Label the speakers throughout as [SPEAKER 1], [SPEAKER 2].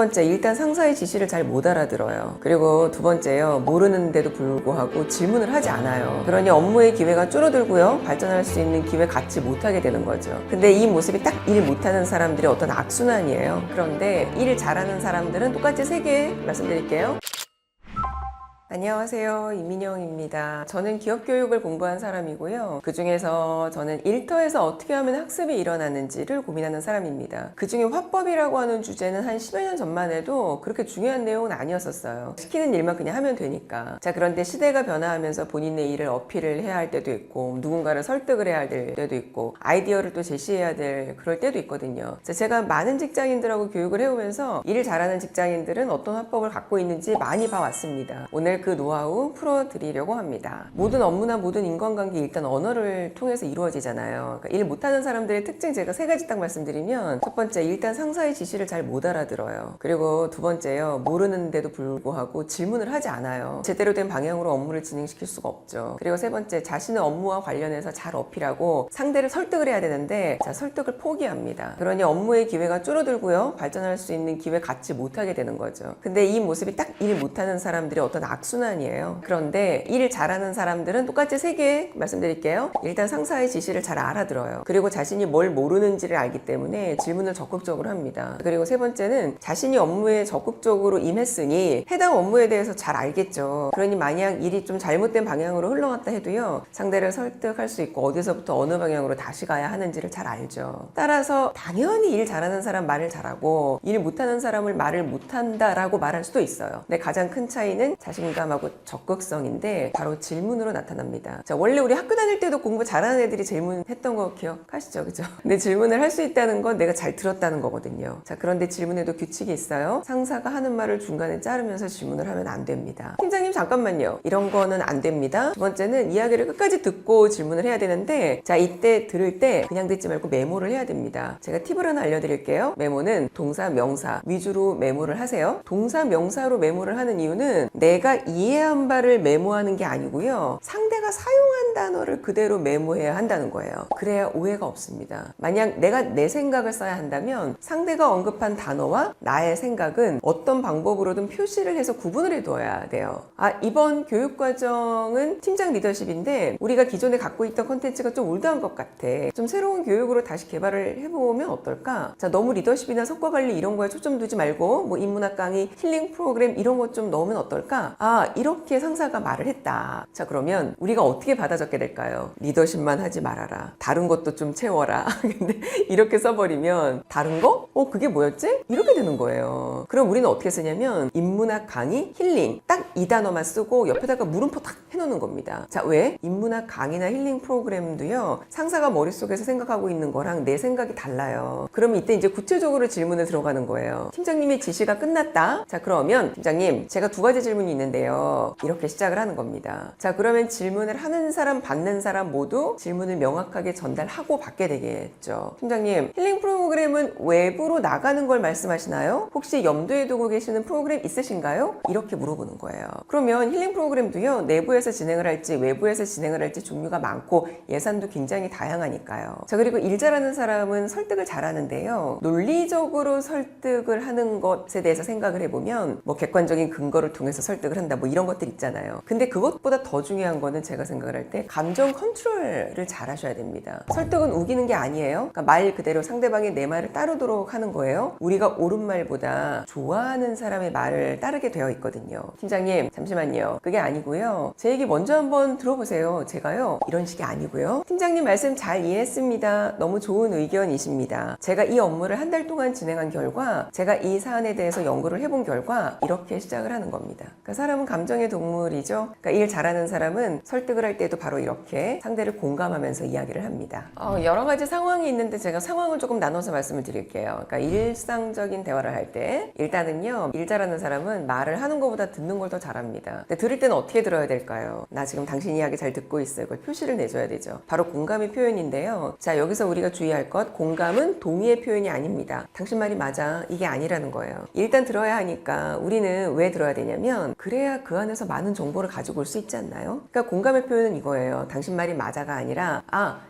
[SPEAKER 1] 번째, 일단 상사의 지시를 잘 못 알아들어요. 그리고 두 번째요, 모르는데도 불구하고 질문을 하지 않아요. 그러니 업무의 기회가 줄어들고요, 발전할 수 있는 기회 갖지 못하게 되는 거죠. 근데 이 모습이 딱 일 못하는 사람들의 어떤 악순환이에요. 그런데 일 잘하는 사람들은 똑같이 3개 말씀드릴게요. 안녕하세요, 이민영입니다. 저는 기업교육을 공부한 사람이고요. 그 중에서 저는 일터에서 어떻게 하면 학습이 일어나는지를 고민하는 사람입니다. 그 중에 화법이라고 하는 주제는 한 10여 년 전만 해도 그렇게 중요한 내용은 아니었었어요. 시키는 일만 그냥 하면 되니까. 자, 그런데 시대가 변화하면서 본인의 일을 어필을 해야 할 때도 있고, 누군가를 설득을 해야 될 때도 있고, 아이디어를 또 제시해야 될 그럴 때도 있거든요. 자, 제가 많은 직장인들하고 교육을 해오면서 일을 잘하는 직장인들은 어떤 화법을 갖고 있는지 많이 봐왔습니다. 오늘 그 노하우 풀어드리려고 합니다. 모든 업무나 모든 인간관계 일단 언어를 통해서 이루어지잖아요. 그러니까 일 못하는 사람들의 특징 제가 3가지 딱 말씀드리면, 첫 번째, 일단 상사의 지시를 잘 못 알아들어요. 그리고 두 번째요, 모르는데도 불구하고 질문을 하지 않아요. 제대로 된 방향으로 업무를 진행시킬 수가 없죠. 그리고 세 번째, 자신의 업무와 관련해서 잘 어필하고 상대를 설득을 해야 되는데, 자, 설득을 포기합니다. 그러니 업무의 기회가 줄어들고요, 발전할 수 있는 기회 갖지 못하게 되는 거죠. 근데 이 모습이 딱 일 못하는 사람들의 어떤 악순환이에요. 그런데 일 잘하는 사람들은 똑같이 3개 말씀드릴게요. 일단 상사의 지시를 잘 알아들어요. 그리고 자신이 뭘 모르는지를 알기 때문에 질문을 적극적으로 합니다. 그리고 세 번째는 자신이 업무에 적극적으로 임했으니 해당 업무에 대해서 잘 알겠죠. 그러니 만약 일이 좀 잘못된 방향으로 흘러갔다 해도요, 상대를 설득할 수 있고 어디서부터 어느 방향으로 다시 가야 하는지를 잘 알죠. 따라서 당연히 일 잘하는 사람 말을 잘하고 일 못하는 사람을 말을 못한다라고 말할 수도 있어요. 근데 가장 큰 차이는 자신감하고 적극성인데 바로 질문으로 나타납니다. 자, 원래 우리 학교 다닐 때도 공부 잘하는 애들이 질문했던 거 기억하시죠? 그죠? 근데 질문을 할 수 있다는 건 내가 잘 들었다는 거거든요. 자, 그런데 질문에도 규칙이 있어요. 상사가 하는 말을 중간에 자르면서 질문을 하면 안 됩니다. 팀장님 잠깐만요, 이런 거는 안 됩니다. 두 번째는 이야기를 끝까지 듣고 질문을 해야 되는데, 자, 이때 들을 때 그냥 듣지 말고 메모를 해야 됩니다. 제가 팁을 하나 알려드릴게요. 메모는 동사, 명사 위주로 메모를 하세요. 동사, 명사로 메모를 하는 이유는 내가 이해한 바를 메모하는 게 아니고요, 상대가 사용한 단어를 그대로 메모해야 한다는 거예요. 그래야 오해가 없습니다. 만약 내가 내 생각을 써야 한다면 상대가 언급한 단어와 나의 생각은 어떤 방법으로든 표시를 해서 구분을 해둬야 돼요. 아, 이번 교육과정은 팀장 리더십인데 우리가 기존에 갖고 있던 컨텐츠가 좀 올드한 것 같아. 좀 새로운 교육으로 다시 개발을 해보면 어떨까? 자, 너무 리더십이나 성과관리 이런 거에 초점 두지 말고 뭐 인문학 강의, 힐링 프로그램 이런 것 좀 넣으면 어떨까? 아, 이렇게 상사가 말을 했다. 자, 그러면 우리가 어떻게 받아 적게 될까요? 리더십만 하지 말아라, 다른 것도 좀 채워라. 근데 이렇게 써버리면 다른 거? 그게 뭐였지? 이렇게 되는 거예요. 그럼 우리는 어떻게 쓰냐면 인문학 강의, 힐링 딱 이 단어만 쓰고 옆에다가 물음표 탁 해놓는 겁니다. 자, 왜? 인문학 강의나 힐링 프로그램도요, 상사가 머릿속에서 생각하고 있는 거랑 내 생각이 달라요. 그러면 이때 이제 구체적으로 질문에 들어가는 거예요. 팀장님의 지시가 끝났다. 자, 그러면 팀장님, 제가 2가지 질문이 있는데요, 이렇게 시작을 하는 겁니다. 자, 그러면 질문을 하는 사람, 받는 사람 모두 질문을 명확하게 전달하고 받게 되겠죠. 팀장님, 힐링 프로그램은 외부로 나가는 걸 말씀하시나요? 혹시 염두에 두고 계시는 프로그램 있으신가요? 이렇게 물어보는 거예요. 그러면 힐링 프로그램도요, 내부에서 진행을 할지 외부에서 진행을 할지 종류가 많고 예산도 굉장히 다양하니까요. 자, 그리고 일 잘하는 사람은 설득을 잘하는데요, 논리적으로 설득을 하는 것에 대해서 생각을 해보면 뭐 객관적인 근거를 통해서 설득을 한다, 뭐 이런 것들 있잖아요. 근데 그것보다 더 중요한 거는 제가 생각을 할 때 감정 컨트롤을 잘 하셔야 됩니다. 설득은 우기는 게 아니에요. 그러니까 말 그대로 상대방이 내 말을 따르도록 하는 거예요. 우리가 옳은 말보다 좋아하는 사람의 말을 따르게 되어 있거든요. 팀장님 잠시만요, 그게 아니고요, 제 얘기 먼저 한번 들어보세요. 제가요, 이런 식이 아니고요, 팀장님 말씀 잘 이해했습니다. 너무 좋은 의견이십니다. 제가 이 업무를 한 달 동안 진행한 결과, 제가 이 사안에 대해서 연구를 해본 결과 이렇게 시작을 하는 겁니다. 그러니까 사람은 감정의 동물이죠. 그러니까 일 잘하는 사람은 설득을 할 때도 바로 이렇게 상대를 공감하면서 이야기를 합니다. 여러 가지 상황이 있는데 제가 상황을 조금 나눠서 말씀을 드릴게요. 그러니까 일상적인 대화를 할 때 일단은요, 일 잘하는 사람은 말을 하는 것보다 듣는 걸 더 잘합니다. 근데 들을 때는 어떻게 들어야 될까요? 나 지금 당신 이야기 잘 듣고 있어요. 그걸 표시를 내줘야 되죠. 바로 공감의 표현인데요. 자, 여기서 우리가 주의할 것, 공감은 동의의 표현이 아닙니다. 당신 말이 맞아, 이게 아니라는 거예요. 일단 들어야 하니까 우리는 왜 들어야 되냐면 그래야 그래야 그 안에서 많은 정보를 가지고 올 수 있지 않나요? 그러니까 공감의 표현은 이거예요. 당신 말이 맞아가 아니라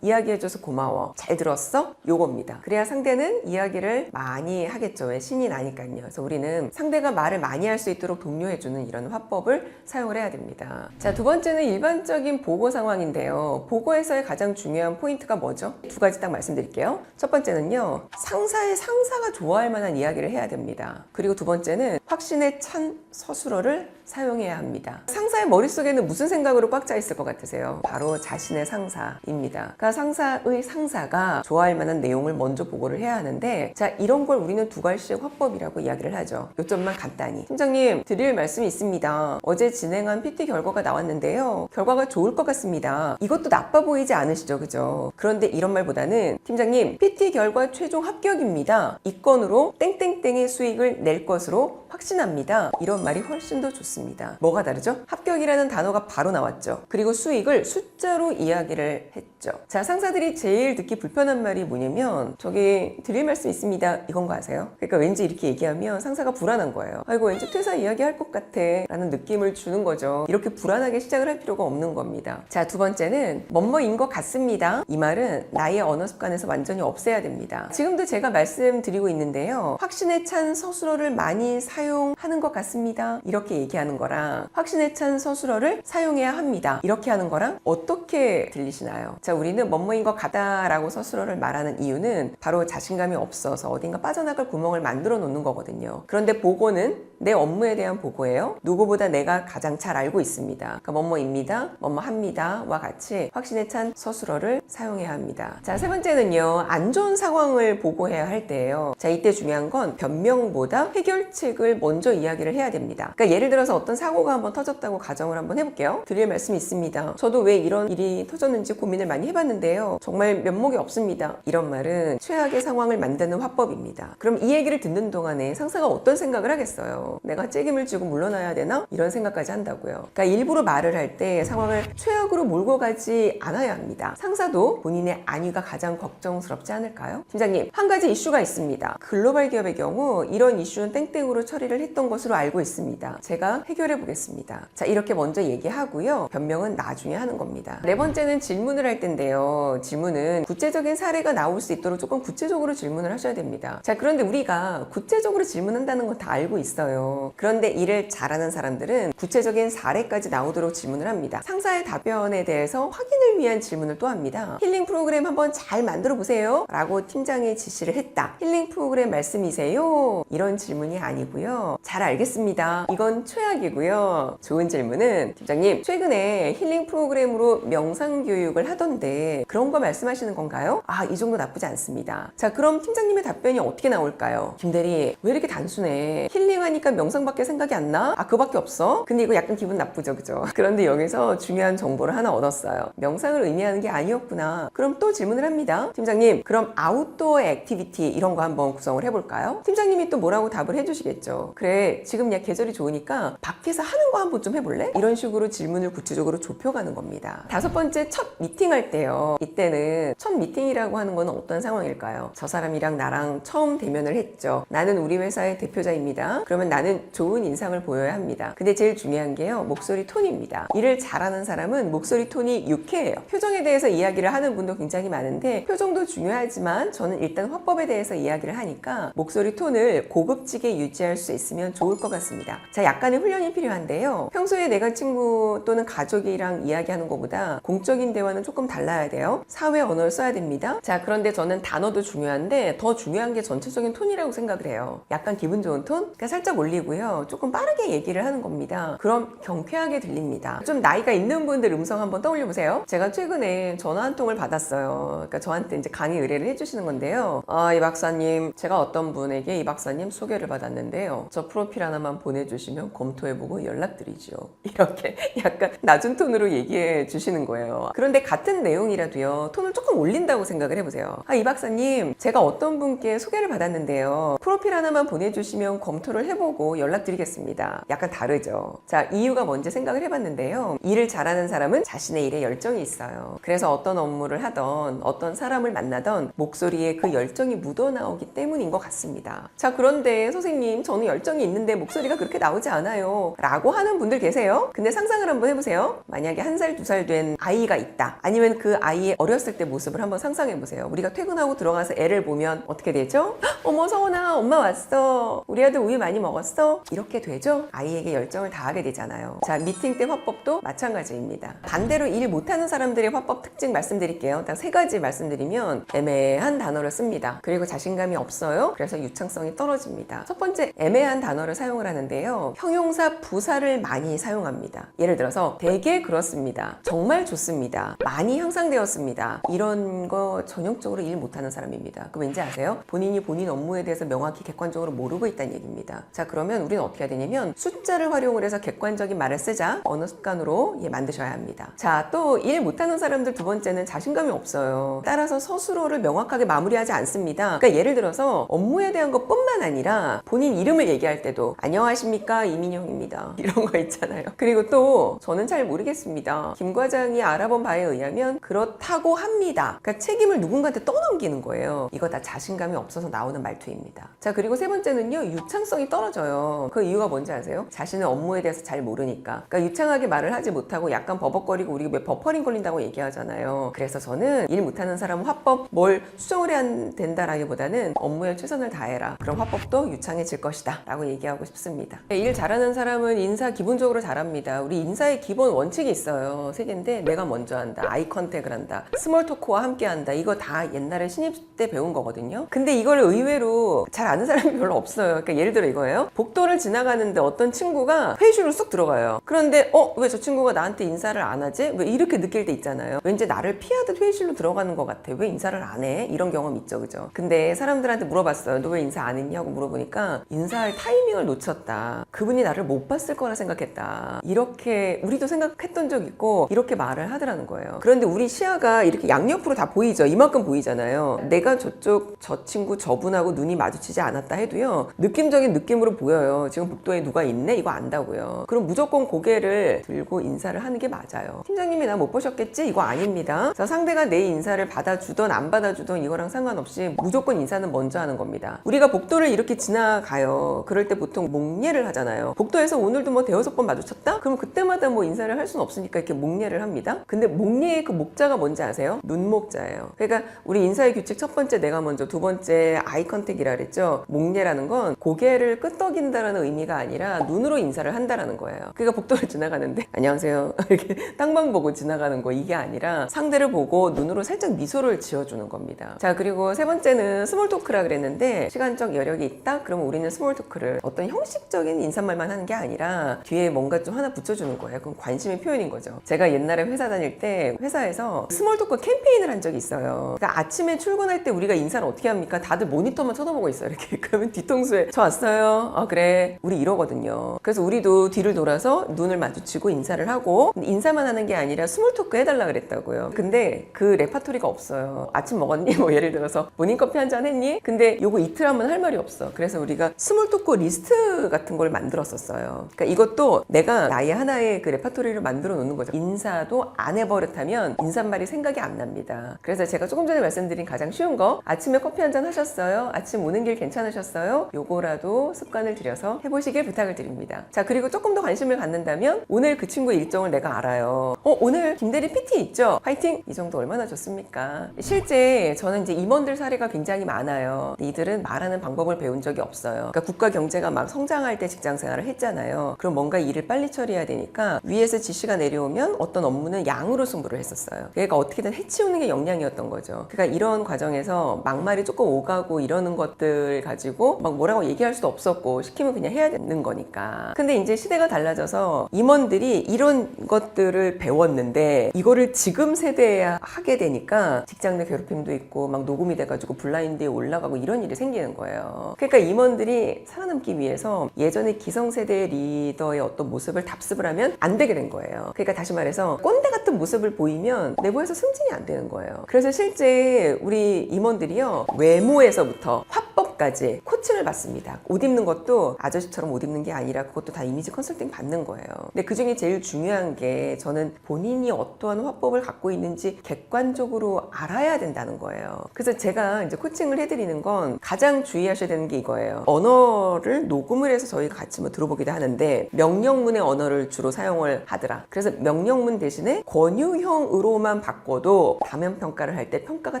[SPEAKER 1] 이야기해줘서 고마워. 잘 들었어? 요겁니다. 그래야 상대는 이야기를 많이 하겠죠. 왜? 신이 나니까요. 그래서 우리는 상대가 말을 많이 할 수 있도록 독려해주는 이런 화법을 사용을 해야 됩니다. 자, 두 번째는 일반적인 보고 상황인데요. 보고에서의 가장 중요한 포인트가 뭐죠? 두 가지 딱 말씀드릴게요. 첫 번째는요. 상사의 상사가 좋아할 만한 이야기를 해야 됩니다. 그리고 두 번째는 확신에 찬 서술어를 사용해야 합니다. 상사의 머릿속에는 무슨 생각으로 꽉 차 있을 것 같으세요? 바로 자신의 상사입니다. 그러니까 상사의 상사가 좋아할 만한 내용을 먼저 보고를 해야 하는데, 자, 이런 걸 우리는 두 가지씩 화법이라고 이야기를 하죠. 요점만 간단히. 팀장님, 드릴 말씀이 있습니다. 어제 진행한 PT 결과가 나왔는데요. 결과가 좋을 것 같습니다. 이것도 나빠 보이지 않으시죠? 그죠? 그런데 이런 말보다는 팀장님, PT 결과 최종 합격입니다. 이 건으로 땡땡땡의 수익을 낼 것으로 확신합니다. 이런 말이 훨씬 더 좋습니다. 뭐가 다르죠? 합격이라는 단어가 바로 나왔죠. 그리고 수익을 숫자로 이야기를 했죠. 자, 상사들이 제일 듣기 불편한 말이 뭐냐면, 저기 드릴 말씀 있습니다. 이건 거 아세요? 그러니까 왠지 이렇게 얘기하면 상사가 불안한 거예요. 아이고, 왠지 퇴사 이야기할 것 같아 라는 느낌을 주는 거죠. 이렇게 불안하게 시작을 할 필요가 없는 겁니다. 자, 두 번째는 뭐뭐인 것 같습니다. 이 말은 나의 언어 습관에서 완전히 없애야 됩니다. 지금도 제가 말씀드리고 있는데요. 확신에 찬 서술어를 많이 사용하는 것 같습니다. 이렇게 얘기하는 거랑 확신에 찬 서술어를 사용해야 합니다. 이렇게 하는 거랑 어떻게 들리시나요? 자, 우리는 뭐뭐인 것 같다라고 서술어를 말하는 이유는 바로 자신감이 없어서 어딘가 빠져나갈 구멍을 만들어 놓는 거거든요. 그런데 보고는 내 업무에 대한 보고예요. 누구보다 내가 가장 잘 알고 있습니다. 그러니까 뭐뭐입니다, 뭐뭐합니다 와 같이 확신에 찬 서술어를 사용해야 합니다. 자, 세 번째는요. 안 좋은 상황을 보고해야 할 때예요. 자, 이때 중요한 건 변명보다 해결책을 먼저 이야기를 해야 됩니다. 그러니까 예를 들어서 어떤 사고가 한번 터졌다고 가정을 한번 해볼게요. 드릴 말씀이 있습니다. 저도 왜 이런 일이 터졌는지 고민을 많이 해봤는데요. 정말 면목이 없습니다. 이런 말은 최악의 상황을 만드는 화법입니다. 그럼 이 얘기를 듣는 동안에 상사가 어떤 생각을 하겠어요? 내가 책임을 지고 물러나야 되나? 이런 생각까지 한다고요. 그러니까 일부러 말을 할 때 상황을 최악으로 몰고 가지 않아야 합니다. 상사도 본인의 안위가 가장 걱정스럽지 않을까요? 팀장님, 한 가지 이슈가 있습니다. 글로벌 기업의 경우 이런 이슈는 땡땡으로 처리를 했던 것으로 알고 있습니다. 제가 해결해 보겠습니다. 자, 이렇게 먼저 얘기하고요. 변명은 나중에 하는 겁니다. 네 번째는 질문을 할 텐데요. 질문은 구체적인 사례가 나올 수 있도록 조금 구체적으로 질문을 하셔야 됩니다. 자, 그런데 우리가 구체적으로 질문한다는 건 다 알고 있어요. 그런데 일을 잘하는 사람들은 구체적인 사례까지 나오도록 질문을 합니다. 상사의 답변에 대해서 확인을 위한 질문을 또 합니다. 힐링 프로그램 한번 잘 만들어 보세요 라고 팀장이 지시를 했다. 힐링 프로그램 말씀이세요? 이런 질문이 아니고요. 잘 알겠습니다. 이건 최악이고요. 좋은 질문은 팀장님, 최근에 힐링 프로그램으로 명상 교육을 하던데 그런 거 말씀하시는 건가요? 이 정도 나쁘지 않습니다. 자, 그럼 팀장님의 답변이 어떻게 나올까요? 김대리, 왜 이렇게 단순해? 힐링하니까 명상밖에 생각이 안 나? 그거밖에 없어? 근데 이거 약간 기분 나쁘죠, 그죠? 그런데 여기서 중요한 정보를 하나 얻었어요. 명상을 의미하는 게 아니었구나. 그럼 또 질문을 합니다. 팀장님, 그럼 아웃도어 액티비티 이런 거 한번 구성을 해볼까요? 팀장님이 또 뭐라고 답을 해주시겠죠. 그래, 지금 야 계절이 좋으니까 밖에서 하는 거 한번 좀 해볼래? 이런 식으로 질문을 구체적으로 좁혀가는 겁니다. 다섯 번째, 첫 미팅할 때요. 이때는 첫 미팅이라고 하는 건 어떤 상황일까요? 저 사람이랑 나랑 처음 대면을 했죠. 나는 우리 회사의 대표자입니다. 그러면 나는 좋은 인상을 보여야 합니다. 근데 제일 중요한 게요, 목소리 톤입니다. 일을 잘하는 사람은 목소리 톤이 유쾌해요. 표정에 대해서 이야기를 하는 분도 굉장히 많은데 표정도 중요하지만 저는 일단 화법에 대해서 이야기를 하니까 목소리 톤을 고급지게 유지할 수 있으면 좋을 것 같습니다. 자, 약간의 훈련이 필요한데요. 평소에 내가 친구 또는 가족이랑 이야기하는 것보다 공적인 대화는 조금 달라야 돼요. 사회 언어를 써야 됩니다. 자, 그런데 저는 단어도 중요한데 더 중요한 게 전체적인 톤이라고 생각을 해요. 약간 기분 좋은 톤? 그러니까 살짝 올리고요. 조금 빠르게 얘기를 하는 겁니다. 그럼 경쾌하게 들립니다. 좀 나이가 있는 분들 음성 한번 떠올려 보세요. 제가 최근에 전화 한 통을 받았어요. 그러니까 저한테 이제 강의 의뢰를 해주시는 건데요. 이 박사님, 제가 어떤 분에게 이 박사님 소개를 받았는데요. 저 프로필 하나만 보내주시면 검토해보고 연락드리죠. 이렇게 약간 낮은 톤으로 얘기해 주시는 거예요. 그런데 같은 내용이라도요. 톤을 조금 올린다고 생각을 해보세요. 이 박사님, 제가 어떤 분께 소개를 받았는데요. 프로필 하나만 보내주시면 검토를 해보고 해보고 연락드리겠습니다. 약간 다르죠. 자, 이유가 뭔지 생각을 해봤는데요. 일을 잘하는 사람은 자신의 일에 열정이 있어요. 그래서 어떤 업무를 하던 어떤 사람을 만나던 목소리에 그 열정이 묻어나오기 때문인 것 같습니다. 자, 그런데 선생님, 저는 열정이 있는데 목소리가 그렇게 나오지 않아요 라고 하는 분들 계세요. 근데 상상을 한번 해보세요. 만약에 1살, 2살 된 아이가 있다. 아니면 그 아이의 어렸을 때 모습을 한번 상상해보세요. 우리가 퇴근하고 들어가서 애를 보면 어떻게 되죠? 어머, 서원아, 엄마 왔어. 우리 아들 우유 많이 먹었어? 이렇게 되죠? 아이에게 열정을 다하게 되잖아요. 자, 미팅 때 화법도 마찬가지입니다. 반대로 일 못하는 사람들의 화법 특징 말씀드릴게요. 딱 3가지 말씀드리면 애매한 단어를 씁니다. 그리고 자신감이 없어요. 그래서 유창성이 떨어집니다. 첫 번째, 애매한 단어를 사용을 하는데요. 형용사, 부사를 많이 사용합니다. 예를 들어서 되게 그렇습니다. 정말 좋습니다. 많이 향상되었습니다. 이런 거 전형적으로 일 못하는 사람입니다. 그럼 왠지 아세요? 본인이 본인 업무에 대해서 명확히 객관적으로 모르고 있다는 얘기입니다. 자, 그러면 우리는 어떻게 해야 되냐면 숫자를 활용을 해서 객관적인 말을 쓰자. 언어 습관으로 만드셔야 합니다. 자, 또 일 못하는 사람들 두 번째는 자신감이 없어요. 따라서 스스로를 명확하게 마무리하지 않습니다. 그러니까 예를 들어서 업무에 대한 것뿐만 아니라 본인 이름을 얘기할 때도 안녕하십니까, 이민영입니다. 이런 거 있잖아요. 그리고 또 저는 잘 모르겠습니다. 김 과장이 알아본 바에 의하면 그렇다고 합니다. 그러니까 책임을 누군가한테 떠넘기는 거예요. 이거 다 자신감이 없어서 나오는 말투입니다. 자, 그리고 세 번째는요, 유창성이 떨어져요. 그 이유가 뭔지 아세요? 자신의 업무에 대해서 잘 모르니까. 그러니까 유창하게 말을 하지 못하고 약간 버벅거리고, 우리가 왜 버퍼링 걸린다고 얘기하잖아요. 그래서 저는 일 못하는 사람은 화법 뭘 수정을 해야 된다라기보다는 업무에 최선을 다해라. 그럼 화법도 유창해질 것이다 라고 얘기하고 싶습니다. 일 잘하는 사람은 인사 기본적으로 잘합니다. 우리 인사의 기본 원칙이 있어요. 3개인데 내가 먼저 한다, 아이 컨택을 한다, 스몰 토크와 함께 한다. 이거 다 옛날에 신입 때 배운 거거든요. 근데 이걸 의외로 잘 아는 사람이 별로 없어요. 그러니까 예를 들어 이거예요. 복도를 지나가는데 어떤 친구가 회의실로 쑥 들어가요. 그런데 왜 저 친구가 나한테 인사를 안 하지? 왜 이렇게 느낄 때 있잖아요. 왠지 나를 피하듯 회의실로 들어가는 것 같아. 왜 인사를 안 해? 이런 경험 있죠, 그죠? 근데 사람들한테 물어봤어요. 너 왜 인사 안 했냐고 물어보니까 인사할 타이밍을 놓쳤다. 그분이 나를 못 봤을 거라 생각했다. 이렇게 우리도 생각했던 적 있고 이렇게 말을 하더라는 거예요. 그런데 우리 시야가 이렇게 양옆으로 다 보이죠. 이만큼 보이잖아요. 내가 저 친구 저분하고 눈이 마주치지 않았다 해도요, 느낌적인 느낌으로 보여요. 지금 복도에 누가 있네? 이거 안다고요. 그럼 무조건 고개를 들고 인사를 하는 게 맞아요. 팀장님이 나 못 보셨겠지? 이거 아닙니다. 그래서 상대가 내 인사를 받아주던 안 받아주던 이거랑 상관없이 무조건 인사는 먼저 하는 겁니다. 우리가 복도를 이렇게 지나가요. 그럴 때 보통 목례를 하잖아요. 복도에서 오늘도 뭐 대여섯 번 마주쳤다? 그럼 그때마다 뭐 인사를 할 수는 없으니까 이렇게 목례를 합니다. 근데 목례의 그 목자가 뭔지 아세요? 눈목자예요. 그러니까 우리 인사의 규칙 첫 번째 내가 먼저, 두 번째 아이 컨택이라 그랬죠. 목례라는 건 고개를 끄덕인다라는 의미가 아니라 눈으로 인사를 한다라는 거예요. 그러니까 복도를 지나가는데 안녕하세요 이렇게 땅만 보고 지나가는 거, 이게 아니라 상대를 보고 눈으로 살짝 미소를 지어주는 겁니다. 자, 그리고 세 번째는 스몰 토크라 그랬는데, 시간적 여력이 있다? 그러면 우리는 스몰 토크를 어떤 형식적인 인사말만 하는 게 아니라 뒤에 뭔가 좀 하나 붙여주는 거예요. 그럼 관심의 표현인 거죠. 제가 옛날에 회사 다닐 때 회사에서 스몰 토크 캠페인을 한 적이 있어요. 그러니까 아침에 출근할 때 우리가 인사를 어떻게 합니까? 다들 모니터만 쳐다보고 있어요. 이렇게. 그러면 뒤통수에 저 왔어요. 아, 그래. 우리 이러거든요. 그래서 우리도 뒤를 돌아서 눈을 마주치고 인사를 하고, 인사만 하는 게 아니라 스몰 토크 해달라 그랬다고요. 근데 그 레파토리가 없어요. 아침 먹었니? 뭐 예를 들어서 모닝커피 한잔 했니? 근데 요거 이틀 하면 할 말이 없어. 그래서 우리가 스몰 토크 리스트 같은 걸 만들었었어요. 그러니까 이것도 내가 나의 하나의 그 레파토리를 만들어 놓는 거죠. 인사도 안 해버릇하면 인사말이 생각이 안 납니다. 그래서 제가 조금 전에 말씀드린 가장 쉬운 거, 아침에 커피 한잔 하셨어요? 아침 오는 길 괜찮으셨어요? 요거라도 습관을 들여서 해보시길 부탁을 드립니다. 자, 그리고 조금 더 관심을 갖는다면 오늘 그 친구의 일정을 내가 알아요. 오늘 김대리 PT 있죠? 화이팅! 이 정도 얼마나 좋습니까? 실제 저는 이제 임원들 사례가 굉장히 많아요. 이들은 말하는 방법을 배운 적이 없어요. 그러니까 국가 경제가 막 성장할 때 직장 생활을 했잖아요. 그럼 뭔가 일을 빨리 처리해야 되니까 위에서 지시가 내려오면 어떤 업무는 양으로 승부를 했었어요. 그러니까 어떻게든 해치우는 게 역량이었던 거죠. 그러니까 이런 과정에서 막말이 조금 오가고 이러는 것들 가지고 막 뭐라고 얘기할 수도 없었고, 시키면 그냥 해야 되는 거니까. 근데 이제 시대가 달라져서 임원들이 이런 것들을 배웠는데 이거를 지금 세대에 하게 되니까 직장 내 괴롭힘도 있고 막 녹음이 돼가지고 블라인드에 올라가고 이런 일이 생기는 거예요. 그러니까 임원들이 살아남기 위해서 예전에 기성세대의 리더의 어떤 모습을 답습을 하면 안 되게 된 거예요. 그러니까 다시 말해서 꼰대 같은 모습을 보이면 내부에서 승진이 안 되는 거예요. 그래서 실제 우리 임원들이요, 외모에서부터 화법까지 코칭을 받습니다. 옷 입는 것도 아저씨처럼 옷 입는 게 아니라 그것도 다 이미지 컨설팅 받는 거예요. 근데 그 중에 제일 중요한 게 저는 본인이 어떠한 화법을 갖고 있는지 객관적으로 알아야 된다는 거예요. 그래서 제가 이제 코칭을 해드리는 건 가장 주의하셔야 되는 게 이거예요. 언어를 녹음을 해서 저희가 같이 뭐 들어보기도 하는데 명령문의 언어를 주로 사용을 하더라. 그래서 명령문 대신에 권유형으로만 바꿔도 다면 평가를 할 때 평가가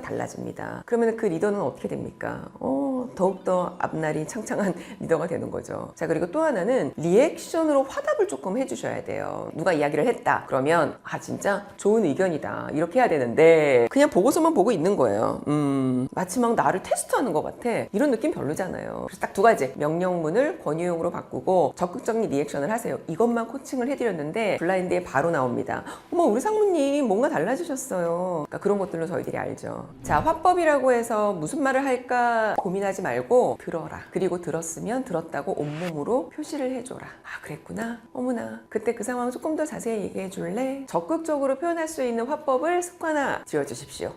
[SPEAKER 1] 달라집니다. 그러면 그 리더는 어떻게 됩니까? 더욱더 앞날이 창창한 리더가 되는 거죠. 자, 그리고 또 하나는 리액션으로 화답을 조금 해주셔야 돼요. 누가 이야기를 했다 그러면 진짜 좋은 의견이다 이렇게 해야 되는데 그냥 보고서만 보고 있는 거예요. 마치 막 나를 테스트하는 것 같아. 이런 느낌 별로잖아요. 그래서 딱 두 가지, 명령문을 권유형으로 바꾸고 적극적인 리액션을 하세요. 이것만 코칭을 해드렸는데 블라인드에 바로 나옵니다. 어머, 우리 상무님 뭔가 달라지셨어요. 그러니까 그런 것들로 저희들이 알죠. 자, 화법이라고 해서 무슨 말을 할까 고민하지 말고 들어라. 그리고 들었으면 들었다고 온몸으로 표시를 해줘라. 그랬구나. 어머나, 그때 그 상황 조금 더 자세히 얘기해 줄래? 적극적으로 표현할 수 있는 화법을 습관화 지어주십시오.